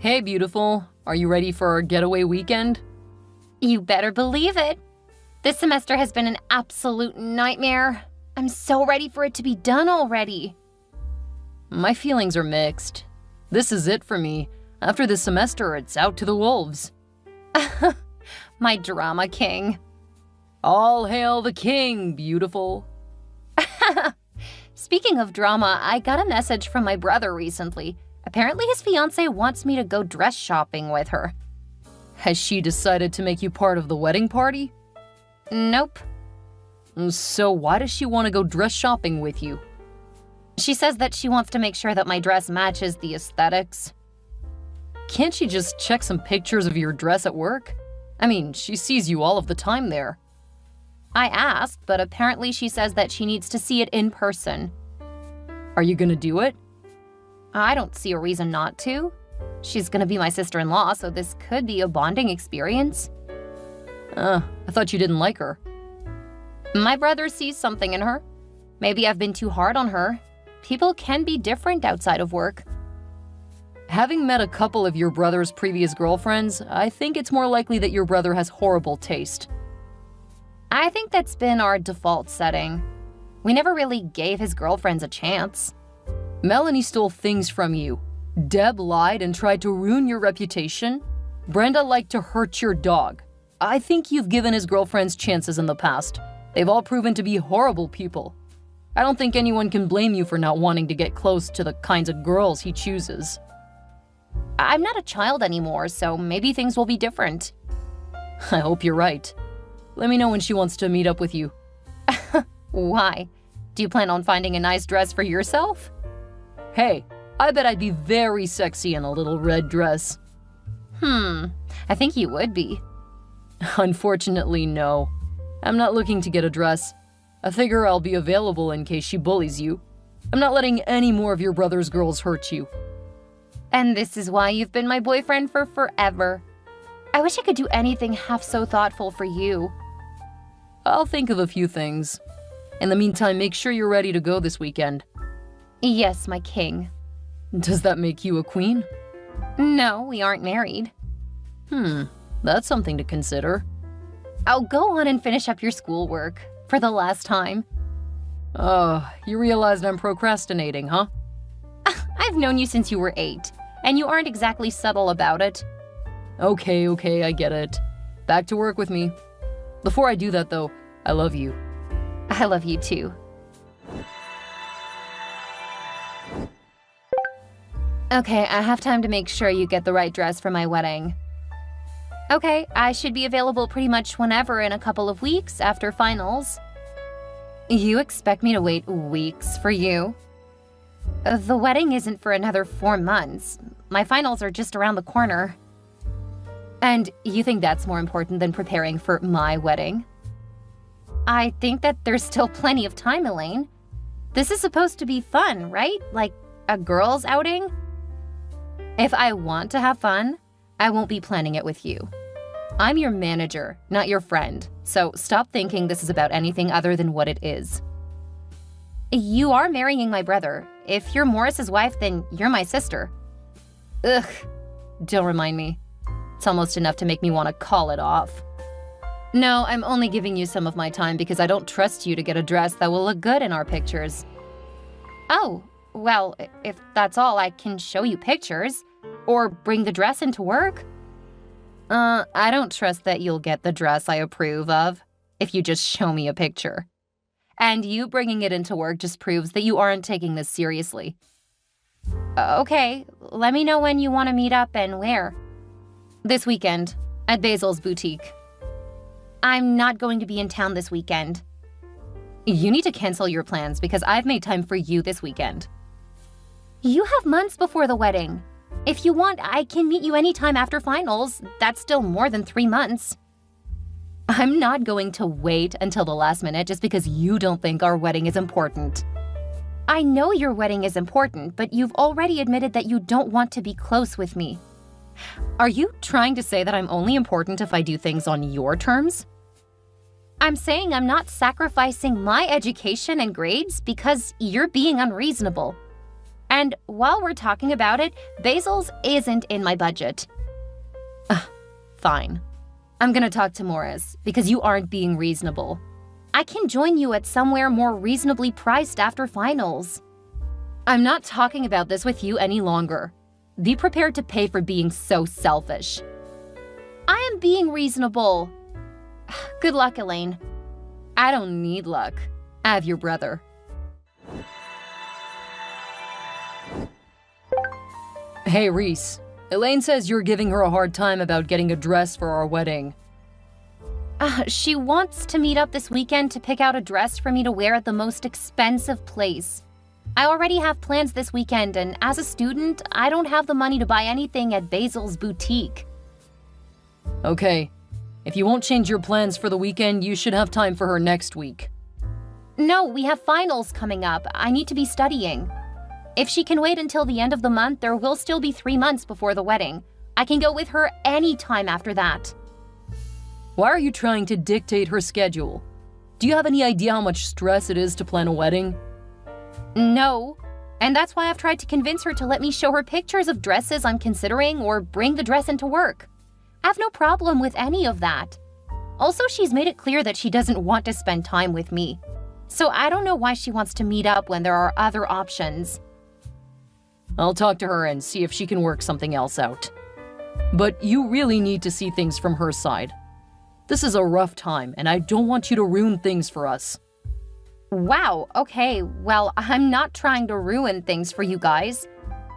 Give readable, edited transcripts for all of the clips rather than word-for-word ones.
Hey, beautiful. Are you ready for our getaway weekend? You better believe it. This semester has been an absolute nightmare. I'm so ready for it to be done already. My feelings are mixed. This is it for me. After this semester, it's out to the wolves. My drama king. All hail the king, beautiful. Speaking of drama, I got a message from my brother recently. Apparently his fiancée wants me to go dress shopping with her. Has she decided to make you part of the wedding party? Nope. So why does she want to go dress shopping with you? She says that she wants to make sure that my dress matches the aesthetics. Can't she just check some pictures of your dress at work? I mean, she sees you all of the time there. I asked, but apparently she says that she needs to see it in person. Are you gonna do it? I don't see a reason not to. She's gonna be my sister-in-law, so this could be a bonding experience. I thought you didn't like her. My brother sees something in her. Maybe I've been too hard on her. People can be different outside of work. Having met a couple of your brother's previous girlfriends, I think it's more likely that your brother has horrible taste. I think that's been our default setting. We never really gave his girlfriends a chance. Melanie stole things from you. Deb lied and tried to ruin your reputation. Brenda liked to hurt your dog. I think you've given his girlfriends chances in the past. They've all proven to be horrible people. I don't think anyone can blame you for not wanting to get close to the kinds of girls he chooses. I'm not a child anymore, so maybe things will be different. I hope you're right. Let me know when she wants to meet up with you. Why? Do you plan on finding a nice dress for yourself? Hey, I bet I'd be very sexy in a little red dress. I think you would be. Unfortunately, no. I'm not looking to get a dress. I figure I'll be available in case she bullies you. I'm not letting any more of your brother's girls hurt you. And this is why you've been my boyfriend for forever. I wish I could do anything half so thoughtful for you. I'll think of a few things. In the meantime, make sure you're ready to go this weekend. Yes, my king. Does that make you a queen? No, we aren't married. That's something to consider. I'll go on and finish up your schoolwork for the last time. You realized I'm procrastinating, huh? I've known you since you were 8, and you aren't exactly subtle about it. Okay, I get it. Back to work with me. Before I do that, though, I love you. I love you too. Okay, I have time to make sure you get the right dress for my wedding. Okay, I should be available pretty much whenever in a couple of weeks after finals. You expect me to wait weeks for you? The wedding isn't for another 4 months. My finals are just around the corner. And you think that's more important than preparing for my wedding? I think that there's still plenty of time, Elaine. This is supposed to be fun, right? Like a girls' outing? If I want to have fun, I won't be planning it with you. I'm your manager, not your friend, so stop thinking this is about anything other than what it is. You are marrying my brother. If you're Morris's wife, then you're my sister. Ugh, don't remind me. It's almost enough to make me want to call it off. No, I'm only giving you some of my time because I don't trust you to get a dress that will look good in our pictures. Oh, well, if that's all, I can show you pictures. Or bring the dress into work. I don't trust that you'll get the dress I approve of if you just show me a picture. And you bringing it into work just proves that you aren't taking this seriously. Okay, let me know when you want to meet up and where. This weekend, at Basil's boutique. I'm not going to be in town this weekend. You need to cancel your plans because I've made time for you this weekend. You have months before the wedding. If you want, I can meet you anytime after finals. That's still more than 3 months. I'm not going to wait until the last minute just because you don't think our wedding is important. I know your wedding is important, but you've already admitted that you don't want to be close with me. Are you trying to say that I'm only important if I do things on your terms? I'm saying I'm not sacrificing my education and grades because you're being unreasonable. And while we're talking about it, Basil's isn't in my budget. Fine. I'm gonna talk to Morris, because you aren't being reasonable. I can join you at somewhere more reasonably priced after finals. I'm not talking about this with you any longer. Be prepared to pay for being so selfish. I am being reasonable. Good luck, Elaine. I don't need luck. I have your brother. Hey, Reese. Elaine says you're giving her a hard time about getting a dress for our wedding. She wants to meet up this weekend to pick out a dress for me to wear at the most expensive place. I already have plans this weekend, and as a student, I don't have the money to buy anything at Basil's boutique. Okay. If you won't change your plans for the weekend, you should have time for her next week. No, we have finals coming up. I need to be studying. If she can wait until the end of the month, there will still be 3 months before the wedding. I can go with her anytime after that. Why are you trying to dictate her schedule? Do you have any idea how much stress it is to plan a wedding? No. And that's why I've tried to convince her to let me show her pictures of dresses I'm considering or bring the dress into work. I have no problem with any of that. Also, she's made it clear that she doesn't want to spend time with me. So I don't know why she wants to meet up when there are other options. I'll talk to her and see if she can work something else out. But you really need to see things from her side. This is a rough time, and I don't want you to ruin things for us. Wow, okay, well, I'm not trying to ruin things for you guys.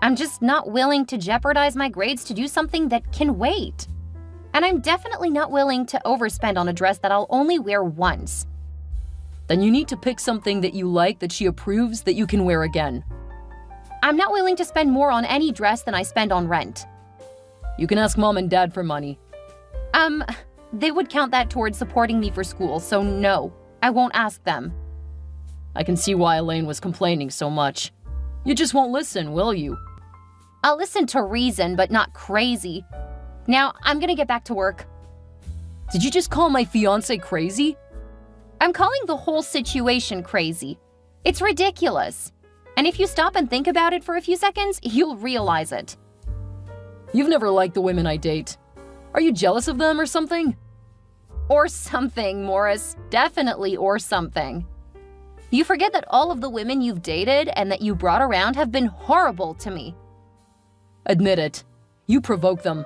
I'm just not willing to jeopardize my grades to do something that can wait. And I'm definitely not willing to overspend on a dress that I'll only wear once. Then you need to pick something that you like that she approves that you can wear again. I'm not willing to spend more on any dress than I spend on rent. You can ask Mom and Dad for money. They would count that towards supporting me for school, so no, I won't ask them. I can see why Elaine was complaining so much. You just won't listen, will you? I'll listen to reason, but not crazy. Now, I'm gonna get back to work. Did you just call my fiancé crazy? I'm calling the whole situation crazy. It's ridiculous. And if you stop and think about it for a few seconds, you'll realize it. You've never liked the women I date. Are you jealous of them or something? Or something, Morris. Definitely or something. You forget that all of the women you've dated and that you brought around have been horrible to me. Admit it. You provoke them.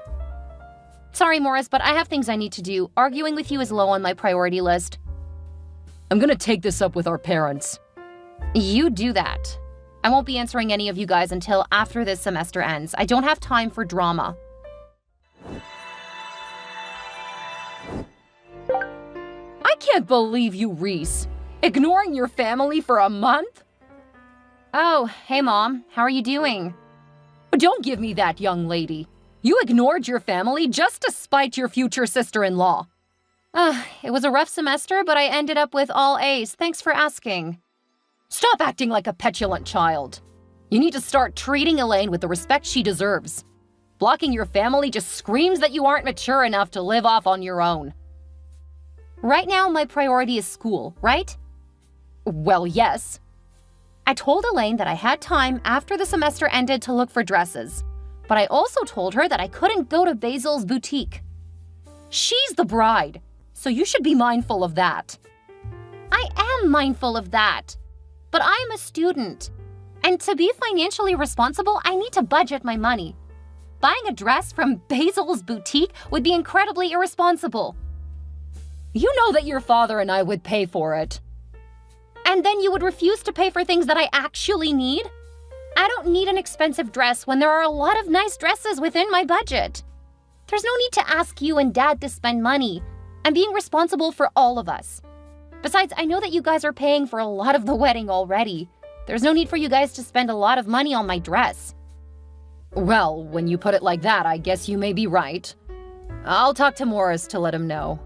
Sorry, Morris, but I have things I need to do. Arguing with you is low on my priority list. I'm gonna take this up with our parents. You do that. I won't be answering any of you guys until after this semester ends. I don't have time for drama. I can't believe you, Reese. Ignoring your family for a month? Oh, hey Mom. How are you doing? Don't give me that, young lady. You ignored your family just to spite your future sister-in-law. It was a rough semester, but I ended up with all A's. Thanks for asking. Stop acting like a petulant child. You need to start treating Elaine with the respect she deserves. Blocking your family just screams that you aren't mature enough to live off on your own. Right now, my priority is school, right? Well, yes. I told Elaine that I had time after the semester ended to look for dresses, but I also told her that I couldn't go to Basil's boutique. She's the bride, so you should be mindful of that. I am mindful of that, but I am a student, and to be financially responsible, I need to budget my money. Buying a dress from Basil's boutique would be incredibly irresponsible. You know that your father and I would pay for it. And then you would refuse to pay for things that I actually need? I don't need an expensive dress when there are a lot of nice dresses within my budget. There's no need to ask you and Dad to spend money. I'm being responsible for all of us. Besides, I know that you guys are paying for a lot of the wedding already. There's no need for you guys to spend a lot of money on my dress. Well, when you put it like that, I guess you may be right. I'll talk to Morris to let him know.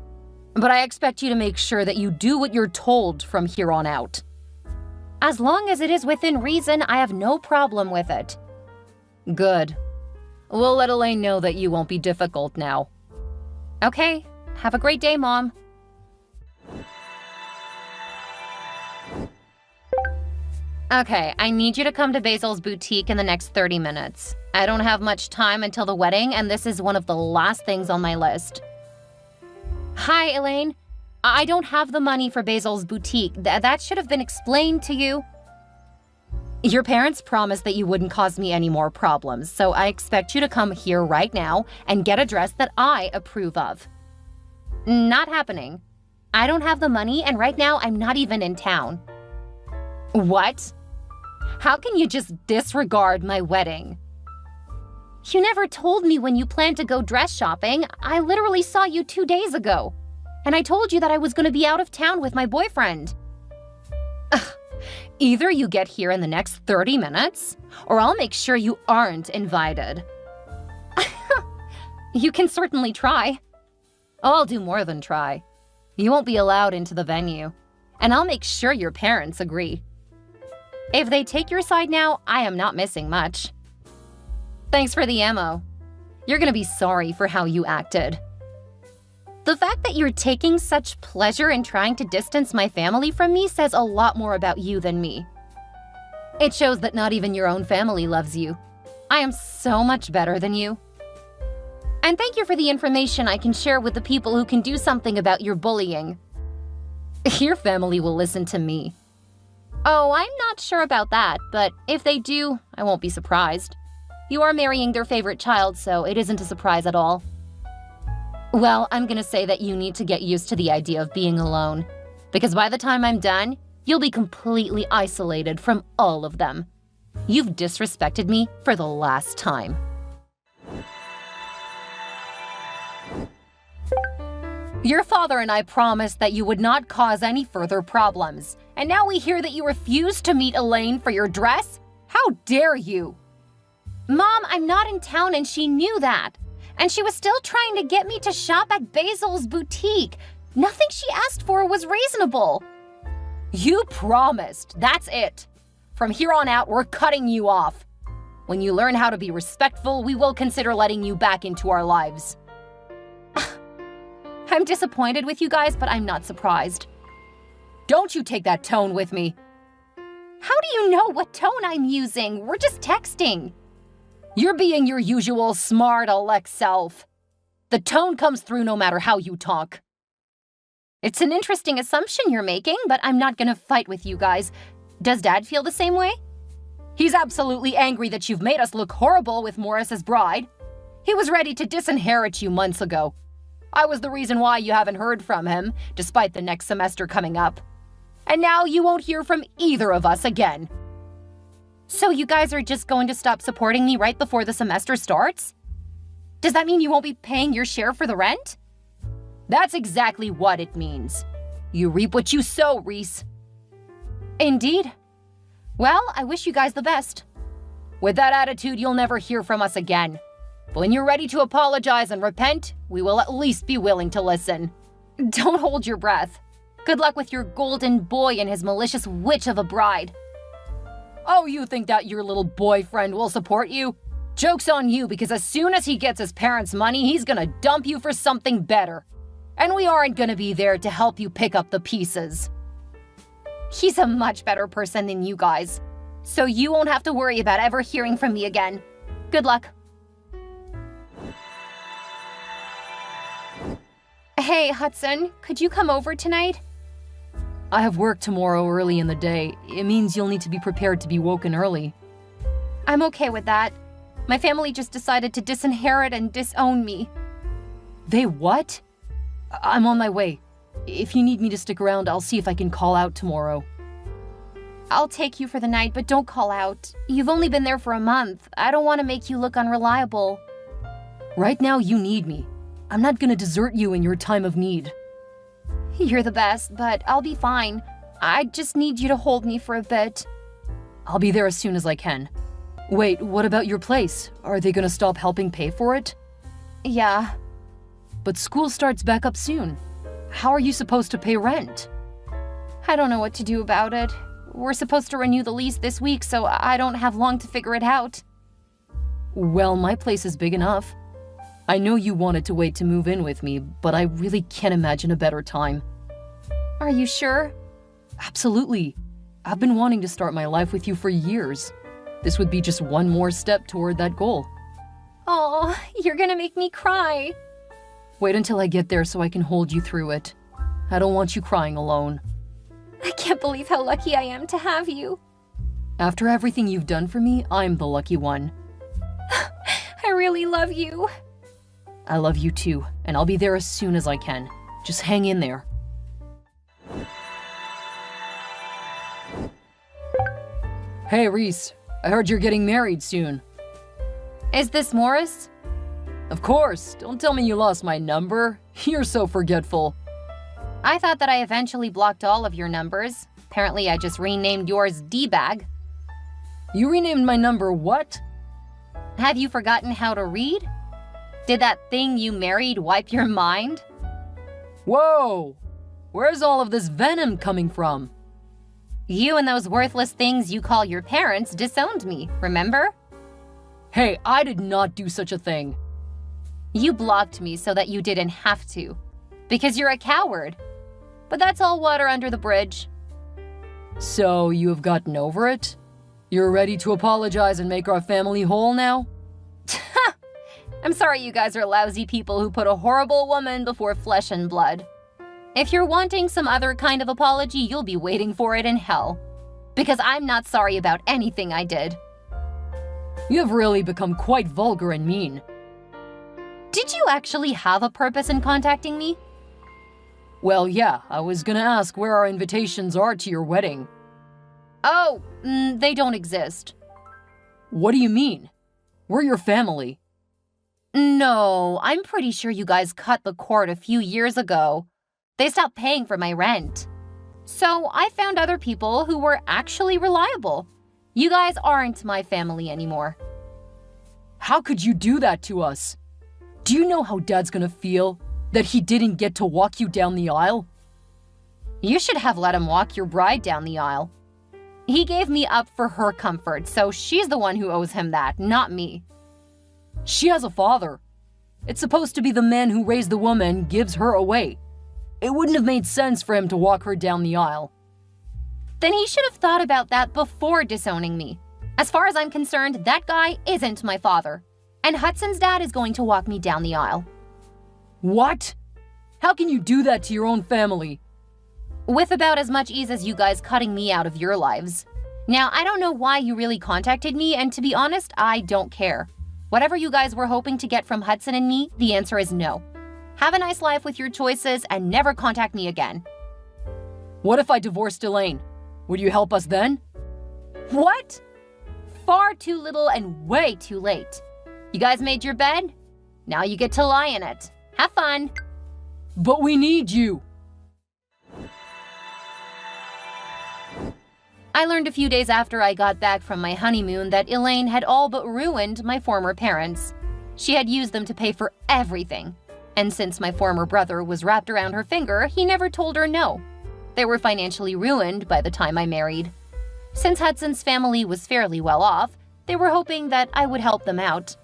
But I expect you to make sure that you do what you're told from here on out. As long as it is within reason, I have no problem with it. Good. We'll let Elaine know that you won't be difficult now. Okay. Have a great day, Mom. Okay, I need you to come to Basil's boutique in the next 30 minutes. I don't have much time until the wedding, and this is one of the last things on my list. Hi, Elaine. I don't have the money for Basil's boutique. That should have been explained to you. Your parents promised that you wouldn't cause me any more problems, so I expect you to come here right now and get a dress that I approve of. Not happening. I don't have the money, and right now I'm not even in town. What? How can you just disregard my wedding? You never told me when you planned to go dress shopping. I literally saw you 2 days ago. And I told you that I was going to be out of town with my boyfriend. Ugh. Either you get here in the next 30 minutes, or I'll make sure you aren't invited. You can certainly try. I'll do more than try. You won't be allowed into the venue, and I'll make sure your parents agree. If they take your side now, I am not missing much. Thanks for the ammo. You're gonna be sorry for how you acted. The fact that you're taking such pleasure in trying to distance my family from me says a lot more about you than me. It shows that not even your own family loves you. I am so much better than you. And thank you for the information I can share with the people who can do something about your bullying. Your family will listen to me. Oh, I'm not sure about that, but if they do, I won't be surprised. You are marrying their favorite child, so it isn't a surprise at all. Well, I'm gonna say that you need to get used to the idea of being alone, because by the time I'm done, you'll be completely isolated from all of them. You've disrespected me for the last time. Your father and I promised that you would not cause any further problems, and now we hear that you refused to meet Elaine for your dress? How dare you? Mom, I'm not in town and she knew that. And she was still trying to get me to shop at Basil's boutique. Nothing she asked for was reasonable. You promised, that's it. From here on out, we're cutting you off. When you learn how to be respectful, we will consider letting you back into our lives. I'm disappointed with you guys, but I'm not surprised. Don't you take that tone with me. How do you know what tone I'm using? We're just texting. You're being your usual smart Alex self. The tone comes through no matter how you talk. It's an interesting assumption you're making, but I'm not gonna fight with you guys. Does Dad feel the same way? He's absolutely angry that you've made us look horrible with Morris's bride. He was ready to disinherit you months ago. I was the reason why you haven't heard from him, despite the next semester coming up. And now you won't hear from either of us again. So you guys are just going to stop supporting me right before the semester starts? Does that mean you won't be paying your share for the rent? That's exactly what it means. You reap what you sow, Reese. Indeed. Well, I wish you guys the best. With that attitude, you'll never hear from us again. But when you're ready to apologize and repent, we will at least be willing to listen. Don't hold your breath. Good luck with your golden boy and his malicious witch of a bride. Oh, you think that your little boyfriend will support you? Joke's on you, because as soon as he gets his parents' money, he's gonna dump you for something better. And we aren't gonna be there to help you pick up the pieces. He's a much better person than you guys, so you won't have to worry about ever hearing from me again. Good luck. Hey, Hudson, could you come over tonight? I have work tomorrow early in the day. It means you'll need to be prepared to be woken early. I'm okay with that. My family just decided to disinherit and disown me. They what? I'm on my way. If you need me to stick around, I'll see if I can call out tomorrow. I'll take you for the night, but don't call out. You've only been there for a month. I don't want to make you look unreliable. Right now, you need me. I'm not gonna desert you in your time of need. You're the best, but I'll be fine. I just need you to hold me for a bit. I'll be there as soon as I can. Wait, what about your place? Are they gonna stop helping pay for it? Yeah. But school starts back up soon. How are you supposed to pay rent? I don't know what to do about it. We're supposed to renew the lease this week, so I don't have long to figure it out. Well, my place is big enough. I know you wanted to wait to move in with me, but I really can't imagine a better time. Are you sure? Absolutely. I've been wanting to start my life with you for years. This would be just one more step toward that goal. Oh, you're gonna make me cry. Wait until I get there so I can hold you through it. I don't want you crying alone. I can't believe how lucky I am to have you. After everything you've done for me, I'm the lucky one. I really love you. I love you too, and I'll be there as soon as I can. Just hang in there. Hey, Reese. I heard you're getting married soon. Is this Morris? Of course. Don't tell me you lost my number. You're so forgetful. I thought that I eventually blocked all of your numbers. Apparently, I just renamed yours D-Bag. You renamed my number what? Have you forgotten how to read? Did that thing you married wipe your mind? Whoa! Where's all of this venom coming from? You and those worthless things you call your parents disowned me, remember? Hey, I did not do such a thing. You blocked me so that you didn't have to. Because you're a coward. But that's all water under the bridge. So, you have gotten over it? You're ready to apologize and make our family whole now? I'm sorry you guys are lousy people who put a horrible woman before flesh and blood. If you're wanting some other kind of apology, you'll be waiting for it in hell. Because I'm not sorry about anything I did. You have really become quite vulgar and mean. Did you actually have a purpose in contacting me? Well, yeah, I was gonna ask where our invitations are to your wedding. Oh, they don't exist. What do you mean? We're your family. No, I'm pretty sure you guys cut the cord a few years ago. They stopped paying for my rent. So I found other people who were actually reliable. You guys aren't my family anymore. How could you do that to us? Do you know how Dad's gonna feel? That he didn't get to walk you down the aisle? You should have let him walk your bride down the aisle. He gave me up for her comfort, so she's the one who owes him that, not me. She has a father. It's supposed to be the man who raised the woman gives her away. It wouldn't have made sense for him to walk her down the aisle. Then he should have thought about that before disowning me. As far as I'm concerned, that guy isn't my father. And Hudson's dad is going to walk me down the aisle. What? How can you do that to your own family? With about as much ease as you guys cutting me out of your lives. Now, I don't know why you really contacted me, and to be honest, I don't care. Whatever you guys were hoping to get from Hudson and me, the answer is no. Have a nice life with your choices and never contact me again. What if I divorced Elaine? Would you help us then? What? Far too little and way too late. You guys made your bed? Now you get to lie in it. Have fun. But we need you. I learned a few days after I got back from my honeymoon that Elaine had all but ruined my former parents. She had used them to pay for everything. And since my former brother was wrapped around her finger, he never told her no. They were financially ruined by the time I married. Since Hudson's family was fairly well off, they were hoping that I would help them out.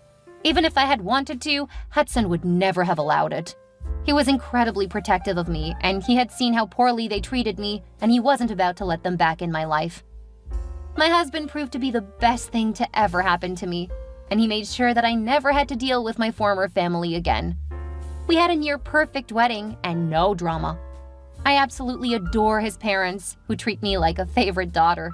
Even if I had wanted to, Hudson would never have allowed it. He was incredibly protective of me, and he had seen how poorly they treated me, and he wasn't about to let them back in my life. My husband proved to be the best thing to ever happen to me, and he made sure that I never had to deal with my former family again. We had a near-perfect wedding and no drama. I absolutely adore his parents, who treat me like a favorite daughter.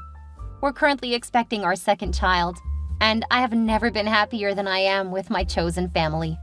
We're currently expecting our second child, and I have never been happier than I am with my chosen family.